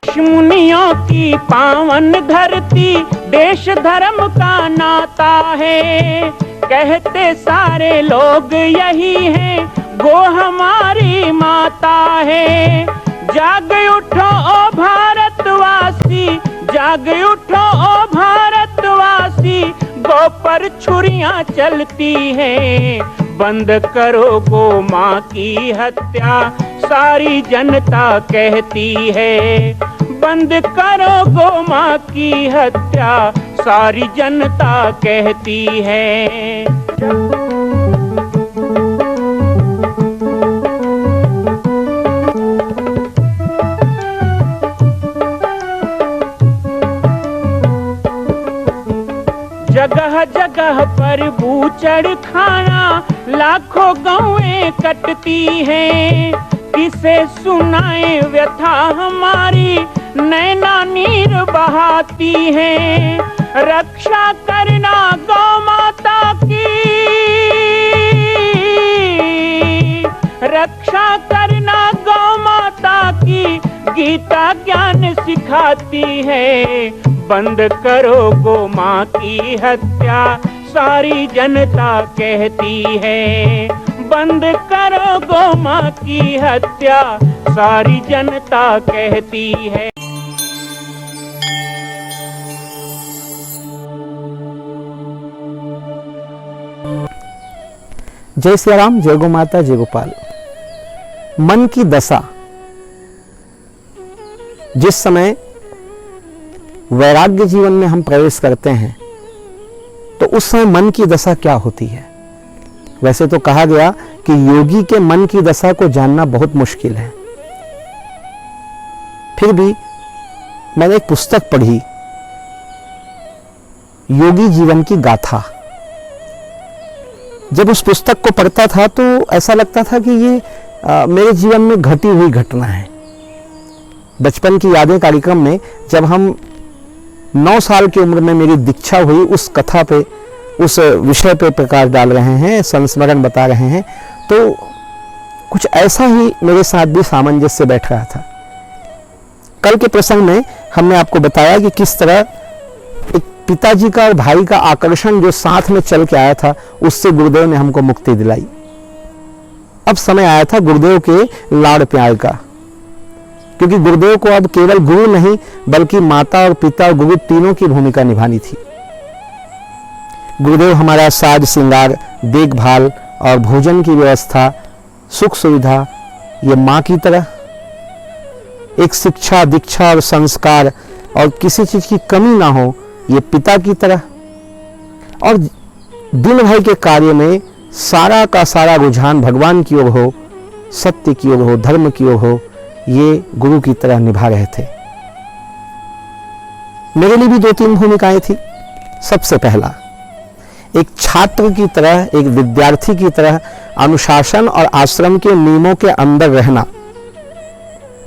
ऋषि मुनियों की पावन धरती, देश धर्म का नाता है। कहते सारे लोग यही हैं, गो हमारी माता है। जाग उठो ओ भारतवासी, जाग उठो ओ भारतवासी, गो पर छुरियां चलती हैं। बंद करो गो माँ की हत्या, सारी जनता कहती है। बंद करो गो माँ की हत्या, सारी जनता कहती है। जगह जगह पर बूचड़ खाना, लाखों गौएं कटती हैं। किसे सुनाए व्यथा हमारी, नैना नीर बहाती हैं। रक्षा करना गौ माता की, रक्षा करना गौ माता की, गीता ज्ञान सिखाती है। बंद करो गो माँ की हत्या, सारी जनता कहती है। बंद करो गो माँ की हत्या, सारी जनता कहती है। जय श्री राम, जय गो माता, जय गोपाल। मन की दशा, जिस समय वैराग्य जीवन में हम प्रवेश करते हैं तो उस समय मन की दशा क्या होती है। वैसे तो कहा गया कि योगी के मन की दशा को जानना बहुत मुश्किल है। फिर भी मैंने एक पुस्तक पढ़ी, योगी जीवन की गाथा। जब उस पुस्तक को पढ़ता था तो ऐसा लगता था कि ये मेरे जीवन में घटी हुई घटना है। बचपन की यादें कार्यक्रम में जब हम 9 साल की उम्र में मेरी दीक्षा हुई, उस कथा पे, उस विषय पे प्रकाश डाल रहे हैं, संस्मरण बता रहे हैं, तो कुछ ऐसा ही मेरे साथ भी सामंजस्य बैठ रहा था। कल के प्रसंग में हमने आपको बताया कि किस तरह एक पिताजी का और भाई का आकर्षण जो साथ में चल के आया था, उससे गुरुदेव ने हमको मुक्ति दिलाई। अब समय आया था गुरुदेव के लाड़ प्यार का, क्योंकि गुरुदेव को अब केवल गुरु नहीं बल्कि माता और पिता और गुरु तीनों की भूमिका निभानी थी। गुरुदेव हमारा साज श्रृंगार, देखभाल और भोजन की व्यवस्था, सुख सुविधा, ये माँ की तरह, एक शिक्षा, दीक्षा और संस्कार और किसी चीज की कमी ना हो, ये पिता की तरह, और दिन भर के कार्य में सारा का सारा रुझान भगवान की ओर हो, सत्य की ओर हो, धर्म की ओर हो, ये गुरु की तरह निभा रहे थे। मेरे लिए भी 2-3 भूमिकाएं थी। सबसे पहला, एक छात्र की तरह, एक विद्यार्थी की तरह अनुशासन और आश्रम के नियमों के अंदर रहना,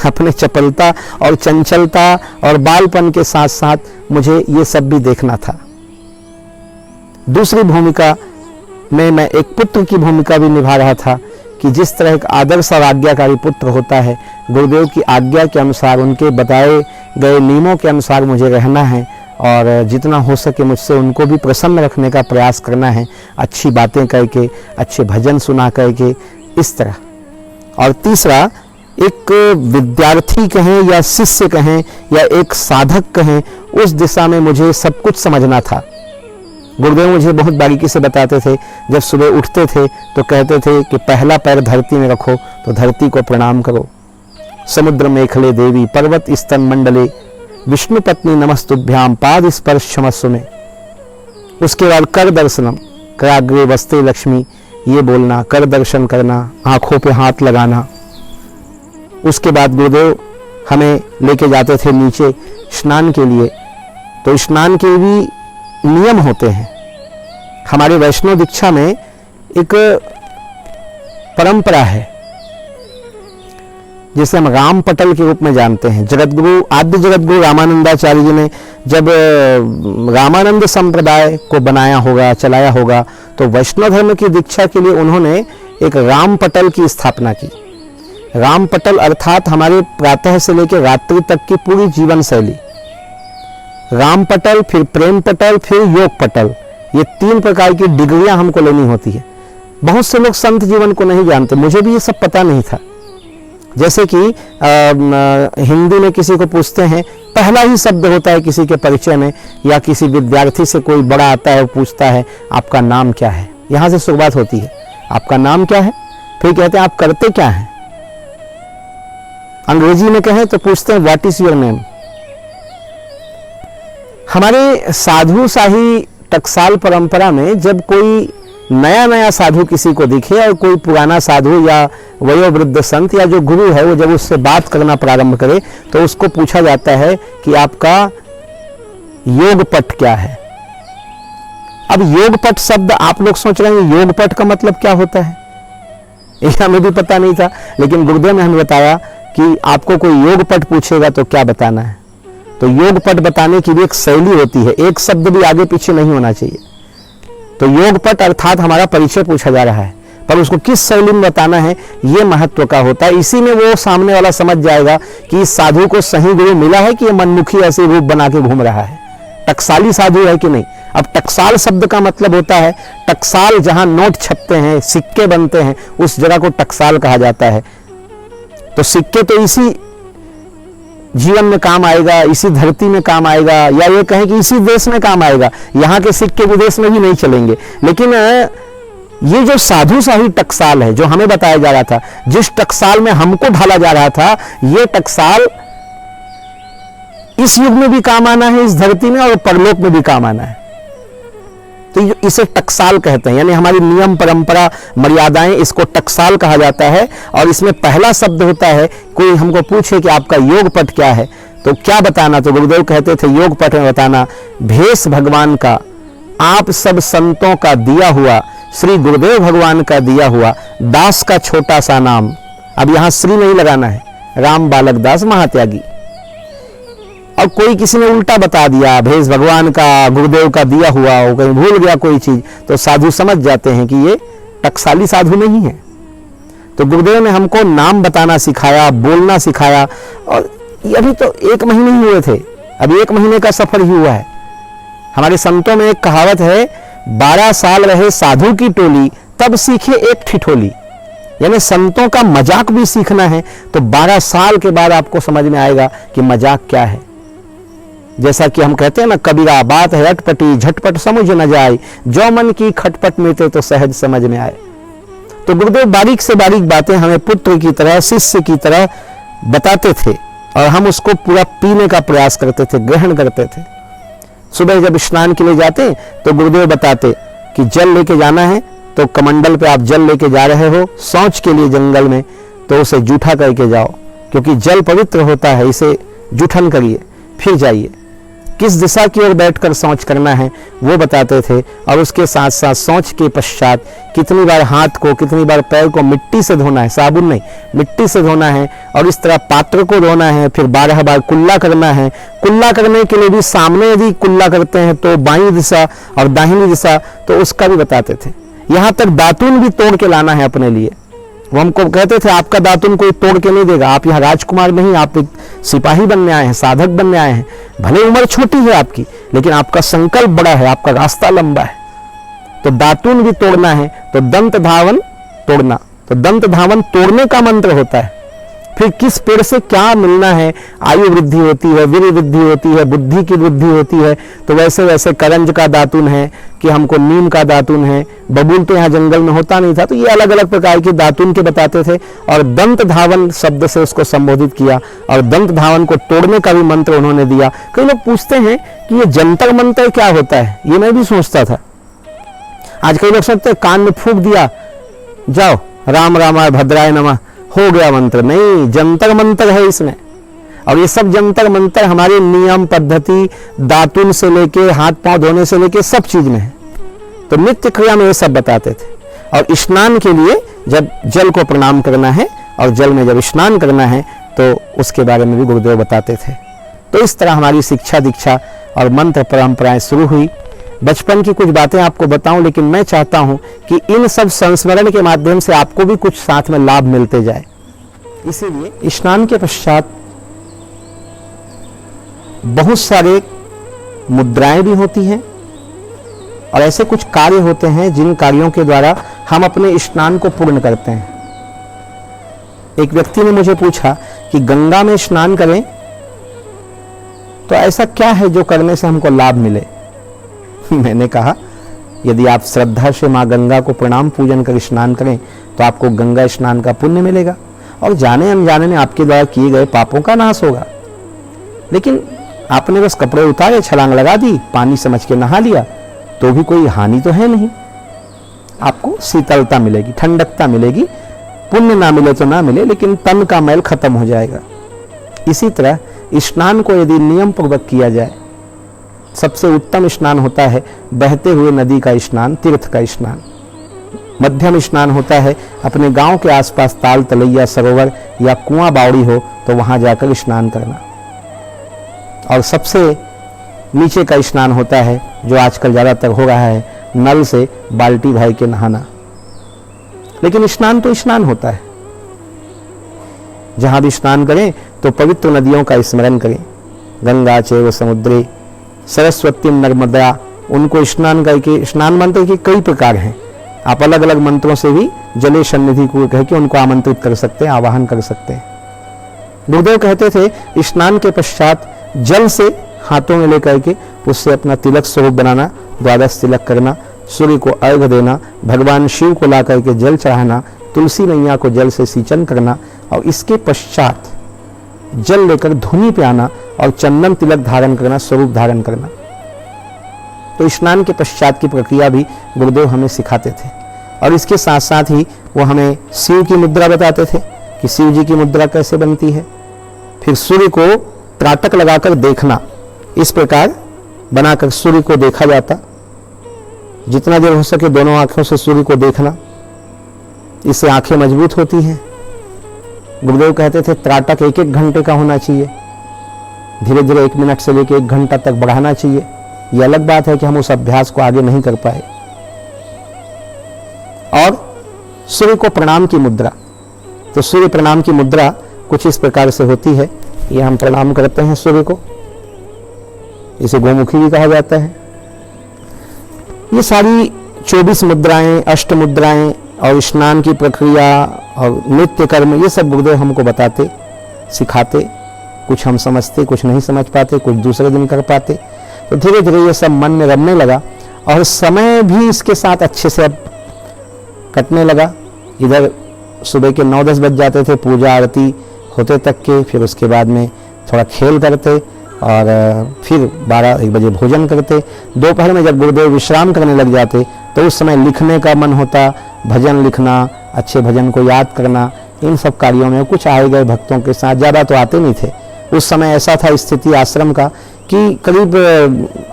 अपने चपलता और चंचलता और बालपन के साथ साथ मुझे ये सब भी देखना था। दूसरी भूमिका में मैं एक पुत्र की भूमिका भी निभा रहा था कि जिस तरह एक आदर्श और आज्ञाकारी पुत्र होता है, गुरुदेव की आज्ञा के अनुसार, उनके बताए गए नियमों के अनुसार मुझे रहना है और जितना हो सके मुझसे उनको भी प्रसन्न रखने का प्रयास करना है, अच्छी बातें करके, अच्छे भजन सुना करके, इस तरह। और तीसरा, एक विद्यार्थी कहें या शिष्य कहें या एक साधक कहें, उस दिशा में मुझे सब कुछ समझना था। गुरुदेव मुझे बहुत बारीकी से बताते थे। जब सुबह उठते थे तो कहते थे कि पहला पैर धरती में रखो तो धरती को प्रणाम करो। समुद्र मेखले देवी पर्वत स्तन मंडले विष्णु पत्नी नमस्तुभ्याम पाद स्पर्श क्षमस्व में। उसके बाद कर दर्शनम कराग्रे वस्ते लक्ष्मी, ये बोलना, कर दर्शन करना, आंखों पे हाथ लगाना। उसके बाद गुरुदेव हमें लेके जाते थे नीचे स्नान के लिए, तो स्नान के भी नियम होते हैं। हमारे वैष्णव दीक्षा में एक परंपरा है जिसे हम राम पटल के रूप में जानते हैं। जगतगुरु, आद्य जगतगुरु रामानंदाचार्य जी ने जब रामानंद संप्रदाय को बनाया होगा, चलाया होगा, तो वैष्णव धर्म की दीक्षा के लिए उन्होंने एक राम पटल की स्थापना की। राम पटल अर्थात हमारे प्रातः से लेकर रात्रि तक की पूरी जीवन शैली, राम पटल, फिर प्रेम पटल, फिर योग पटल, ये 3 प्रकार की डिग्रियां हमको लेनी होती है। बहुत से लोग संत जीवन को नहीं जानते, मुझे भी ये सब पता नहीं था। जैसे कि हिंदी में किसी को पूछते हैं, पहला ही शब्द होता है किसी के परिचय में, या किसी विद्यार्थी से कोई बड़ा आता है, वो पूछता है आपका नाम क्या है, यहाँ से शुरुआत होती है, आपका नाम क्या है, फिर कहते हैं आप करते क्या हैं। अंग्रेजी में कहें तो पूछते हैं व्हाट इज योर नेम। हमारे साधु शाही टकसाल परंपरा में जब कोई नया साधु किसी को दिखे और कोई पुराना साधु या वयोवृद्ध संत या जो गुरु है वो जब उससे बात करना प्रारंभ करे तो उसको पूछा जाता है कि आपका योग पट क्या है। अब योग पट शब्द आप लोग सोच रहे हैं योग पट का मतलब क्या होता है, ये हमें भी पता नहीं था, लेकिन गुरुदेव ने हमें बताया कि आपको कोई योग पट पूछेगा तो क्या बताना है। तो योग पट बताने की भी एक शैली होती है, एक शब्द भी आगे पीछे नहीं होना चाहिए। तो योग पट अर्थात हमारा परिचय पूछा जा रहा है, पर उसको किस शैली में बताना है ये महत्व का होता है। इसी में वो सामने वाला समझ जाएगा कि इस साधु को सही गुरु मिला है कि ये मनमुखी ऐसे रूप बना के घूम रहा है, टकसाली साधु है कि नहीं। अब टकसाल शब्द का मतलब होता है, टकसाल जहां नोट छपते हैं, सिक्के बनते हैं, उस जगह को टकसाल कहा जाता है। तो सिक्के तो इसी जीवन में काम आएगा, इसी धरती में काम आएगा, या ये कहें कि इसी देश में काम आएगा। यहाँ के सिक्के विदेश में भी नहीं चलेंगे। लेकिन ये जो साधु शाही टकसाल है जो हमें बताया जा रहा था, जिस टकसाल में हमको ढाला जा रहा था, ये टकसाल इस युग में भी काम आना है, इस धरती में, और परलोक में भी काम आना है। तो इसे टकसाल कहते हैं, यानी हमारी नियम परंपरा मर्यादाएं, इसको टकसाल कहा जाता है। और इसमें पहला शब्द होता है, कोई हमको पूछे कि आपका योग पट क्या है तो क्या बताना, तो गुरुदेव कहते थे योग पट में बताना भेष भगवान का, आप सब संतों का दिया हुआ, श्री गुरुदेव भगवान का दिया हुआ, दास का छोटा सा नाम। अब यहां श्री नहीं लगाना है, राम बालक दास महात्यागी। और कोई किसी ने उल्टा बता दिया, भेष भगवान का, गुरुदेव का दिया हुआ, वो कहीं भूल गया कोई चीज, तो साधु समझ जाते हैं कि ये टकसाली साधु नहीं है। तो गुरुदेव ने हमको नाम बताना सिखाया, बोलना सिखाया। और अभी तो 1 महीने ही हुए थे, अभी 1 महीने का सफर ही हुआ है। हमारे संतों में एक कहावत है, 12 साल रहे साधु की टोली, तब सीखे एक ठिठोली। यानी संतों का मजाक भी सीखना है तो 12 साल के बाद आपको समझ में आएगा कि मजाक क्या है। जैसा कि हम कहते हैं ना, कबीरा बात है अटपटी, झटपट समझ न जाए, जो मन की खटपट मिटे तो सहज समझ में आए। तो गुरुदेव बारीक से बारीक बातें हमें पुत्र की तरह, शिष्य की तरह बताते थे और हम उसको पूरा पीने का प्रयास करते थे, ग्रहण करते थे। सुबह जब स्नान के लिए जाते तो गुरुदेव बताते कि जल लेके जाना है तो कमंडल पे आप जल लेके जा रहे हो, शौच के लिए जंगल में, तो उसे जूठा करके जाओ, क्योंकि जल पवित्र होता है, इसे जूठन करिए फिर जाइए। किस दिशा की ओर बैठकर शौच करना है वो बताते थे। और उसके साथ साथ शौच के पश्चात कितनी बार हाथ को, कितनी बार पैर को मिट्टी से धोना है, साबुन नहीं, मिट्टी से धोना है। और इस तरह पात्र को धोना है, फिर 12 बार कुल्ला करना है। कुल्ला करने के लिए भी सामने यदि कुल्ला करते हैं तो बाईं दिशा और दाहिनी दिशा, तो उसका भी बताते थे। यहाँ तक दातुन भी तोड़ के लाना है अपने लिए। वो हमको कहते थे आपका दातुन कोई तोड़ के नहीं देगा, आप यहाँ राजकुमार नहीं, आप एक सिपाही बनने आए हैं, साधक बनने आए हैं। भले उम्र छोटी है आपकी, लेकिन आपका संकल्प बड़ा है, आपका रास्ता लंबा है। तो दातुन भी तोड़ना है, तो दंत धावन तोड़ना, तो दंत धावन तोड़ने का मंत्र होता है। फिर किस पेड़ से क्या मिलना है, आयु वृद्धि होती है, वीर्य वृद्धि होती है, बुद्धि की वृद्धि होती है। तो वैसे वैसे करंज का दातुन है कि हमको नीम का दातुन है। बबूल तो यहाँ जंगल में होता नहीं था, तो ये अलग अलग प्रकार के दातुन के बताते थे। और दंत धावन शब्द से उसको संबोधित किया और दंत धावन को तोड़ने का भी मंत्र उन्होंने दिया। कई लोग पूछते हैं कि ये जंतर मंतर क्या होता है, ये मैं भी सोचता था। आज कई लोग सोचते हैं कान में फूंक दिया, जाओ राम रामाय भद्राय नमः, हो गया मंत्र। नहीं, जंतर मंत्र है इसमें। और ये सब जंतर मंत्र हमारे नियम पद्धति, दातुन से लेके हाथ पांव धोने से लेके सब चीज में है। तो नित्य क्रिया में ये सब बताते थे। और स्नान के लिए जब जल को प्रणाम करना है और जल में जब स्नान करना है तो उसके बारे में भी गुरुदेव बताते थे। तो इस तरह हमारी शिक्षा दीक्षा और मंत्र परंपराएं शुरू हुई। बचपन की कुछ बातें आपको बताऊं, लेकिन मैं चाहता हूं कि इन सब संस्मरण के माध्यम से आपको भी कुछ साथ में लाभ मिलते जाए। इसीलिए स्नान के पश्चात बहुत सारे मुद्राएं भी होती हैं और ऐसे कुछ कार्य होते हैं जिन कार्यों के द्वारा हम अपने स्नान को पूर्ण करते हैं। एक व्यक्ति ने मुझे पूछा कि गंगा में स्नान करें तो ऐसा क्या है जो करने से हमको लाभ मिले। मैंने कहा यदि आप श्रद्धा से मां गंगा को प्रणाम पूजन कर स्नान करें तो आपको गंगा स्नान का पुण्य मिलेगा और जाने अनजाने में आपके द्वारा किए गए पापों का नाश होगा। लेकिन आपने बस कपड़े उतारे, छलांग लगा दी, पानी समझ के नहा लिया तो भी कोई हानि तो है नहीं। आपको शीतलता मिलेगी, ठंडकता मिलेगी, पुण्य ना मिले तो ना मिले लेकिन तन का मैल खत्म हो जाएगा। इसी तरह स्नान को यदि नियम पूर्वक किया जाए, सबसे उत्तम स्नान होता है बहते हुए नदी का स्नान, तीर्थ का स्नान। मध्यम स्नान होता है अपने गांव के आसपास ताल, तलैया, सरोवर या कुआं बावड़ी हो तो वहां जाकर स्नान करना। और सबसे नीचे का स्नान होता है जो आजकल ज्यादातर हो रहा है, नल से बाल्टी भाई के नहाना। लेकिन स्नान तो स्नान होता है। जहां भी स्नान करें तो पवित्र नदियों का स्मरण करें। गंगा चैव समुद्रे सरस्वती नर्मदा, उनको स्नान करके, स्नान मंत्र के कई प्रकार हैं। आप अलग अलग मंत्रों से भी जले सन्निधि को कह के उनको आमंत्रित कर सकते हैं, आवाहन कर सकते हैं। गुरुदेव कहते थे स्नान के पश्चात जल से हाथों में लेकर के उससे अपना तिलक स्वरूप बनाना, द्वादश तिलक करना, सूर्य को अर्घ्य देना, भगवान शिव को ला करके जल चढ़ाना, तुलसी मैया को जल से सिंचन करना और इसके पश्चात जल लेकर धुनी पे आना और चंदन तिलक धारण करना, स्वरूप धारण करना। तो स्नान के पश्चात की प्रक्रिया भी गुरुदेव हमें सिखाते थे और इसके साथ साथ ही वो हमें शिव की मुद्रा बताते थे कि शिव जी की मुद्रा कैसे बनती है। फिर सूर्य को त्राटक लगाकर देखना, इस प्रकार बनाकर सूर्य को देखा जाता। जितना देर हो सके दोनों आंखों से सूर्य को देखना, इससे आंखें मजबूत होती हैं। गुरुदेव कहते थे त्राटक 1-1 घंटे का होना चाहिए, धीरे धीरे 1 मिनट से लेकर 1 घंटा तक बढ़ाना चाहिए। यह अलग बात है कि हम उस अभ्यास को आगे नहीं कर पाए। और सूर्य को प्रणाम की मुद्रा, तो सूर्य प्रणाम की मुद्रा कुछ इस प्रकार से होती है। ये हम प्रणाम करते हैं सूर्य को, इसे गोमुखी भी कहा जाता है। ये सारी 24 मुद्राएं, अष्ट मुद्राएं और स्नान की प्रक्रिया और नित्य कर्म, ये सब गुरुदेव हमको बताते, सिखाते। कुछ हम समझते, कुछ नहीं समझ पाते, कुछ दूसरे दिन कर पाते। तो धीरे धीरे ये सब मन में रमने लगा और समय भी इसके साथ अच्छे से अब कटने लगा। इधर सुबह के 9-10 बज जाते थे पूजा आरती होते तक के, फिर उसके बाद में थोड़ा खेल करते और फिर 12-1 बजे भोजन करते। दोपहर में जब गुरुदेव विश्राम करने लग जाते तो उस समय लिखने का मन होता, भजन लिखना, अच्छे भजन को याद करना, इन सब कार्यों में कुछ आए गए भक्तों के साथ, ज़्यादा तो आते नहीं थे। उस समय ऐसा था स्थिति आश्रम का कि करीब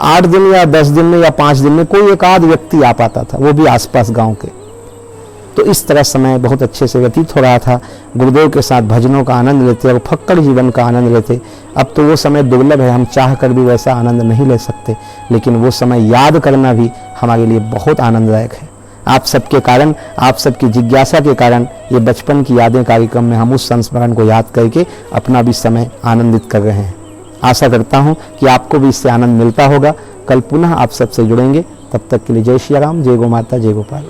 8 दिन या 10 दिन में या 5 दिन में कोई एक आध व्यक्ति आ पाता था, वो भी आसपास गांव के। तो इस तरह समय बहुत अच्छे से व्यतीत हो रहा था। गुरुदेव के साथ भजनों का आनंद लेते और फक्कड़ जीवन का आनंद लेते। अब तो वो समय दुर्लभ है, हम चाह कर भी वैसा आनंद नहीं ले सकते, लेकिन वो समय याद करना भी हमारे लिए बहुत आनंददायक है। आप सबके कारण, आप सबकी जिज्ञासा के कारण ये बचपन की यादें कार्यक्रम में हम उस संस्मरण को याद करके अपना भी समय आनंदित कर रहे हैं। आशा करता हूँ कि आपको भी इससे आनंद मिलता होगा। कल पुनः आप सबसे जुड़ेंगे, तब तक के लिए जय श्री राम, जय गो माता, जय गोपाल।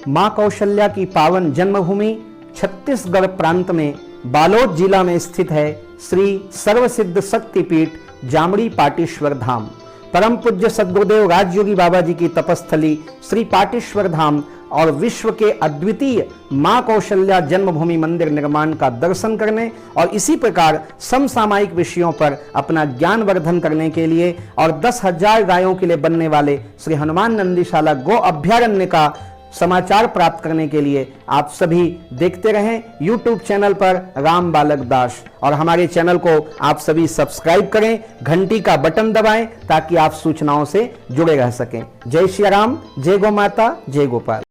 मां कौशल्या की पावन जन्मभूमि छत्तीसगढ़ प्रांत में बालोद जिला में स्थित है श्री सर्वसिद्ध शक्तिपीठ जामड़ी पाटेश्वर धाम। परम पूज्य सद्गुरुदेव राजयोगी बाबा जी की तपस्थली श्री पाटेश्वर धाम और विश्व के अद्वितीय मां कौशल्या जन्मभूमि मंदिर निर्माण का दर्शन करने और इसी प्रकार समसामयिक विषयों पर अपना ज्ञान वर्धन करने के लिए और 10,000 गायों के लिए बनने वाले श्री हनुमान नंदीशाला गो अभ्यारण्य का समाचार प्राप्त करने के लिए आप सभी देखते रहें YouTube चैनल पर राम बालक दास, और हमारे चैनल को आप सभी सब्सक्राइब करें, घंटी का बटन दबाएं ताकि आप सूचनाओं से जुड़े रह सकें। जय श्री राम, जय गो माता, जय गोपाल।